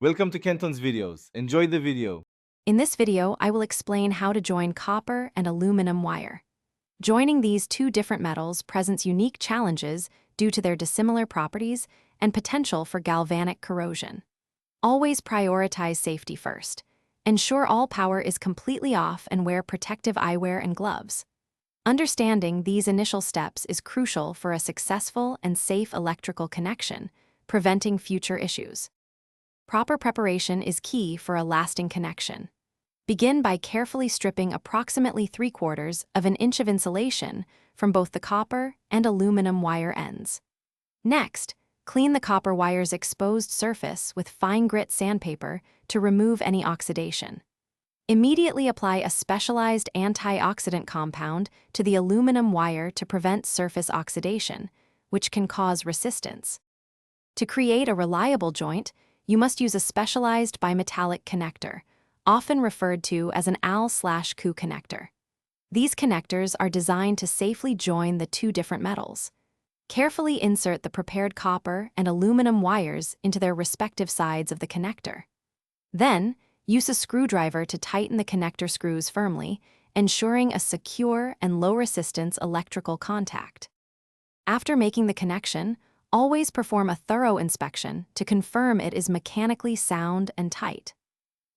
Welcome to Kenton's videos. Enjoy the video. In this video, I will explain how to join copper and aluminum wire. Joining these two different metals presents unique challenges due to their dissimilar properties and potential for galvanic corrosion. Always prioritize safety first. Ensure all power is completely off and wear protective eyewear and gloves. Understanding these initial steps is crucial for a successful and safe electrical connection, preventing future issues. Proper preparation is key for a lasting connection. Begin by carefully stripping approximately 3/4 of an inch of insulation from both the copper and aluminum wire ends. Next, clean the copper wire's exposed surface with fine grit sandpaper to remove any oxidation. Immediately apply a specialized antioxidant compound to the aluminum wire to prevent surface oxidation, which can cause resistance. To create a reliable joint, you must use a specialized bimetallic connector, often referred to as an Al/Cu connector. These connectors are designed to safely join the two different metals. Carefully insert the prepared copper and aluminum wires into their respective sides of the connector. Then, use a screwdriver to tighten the connector screws firmly, ensuring a secure and low-resistance electrical contact. After making the connection, always perform a thorough inspection to confirm it is mechanically sound and tight.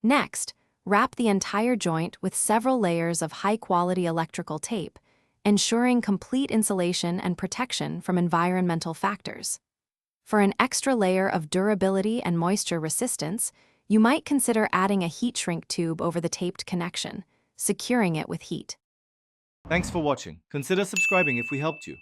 Next, wrap the entire joint with several layers of high-quality electrical tape, ensuring complete insulation and protection from environmental factors. For an extra layer of durability and moisture resistance, you might consider adding a heat shrink tube over the taped connection, securing it with heat. Thanks for watching. Consider subscribing if we helped you.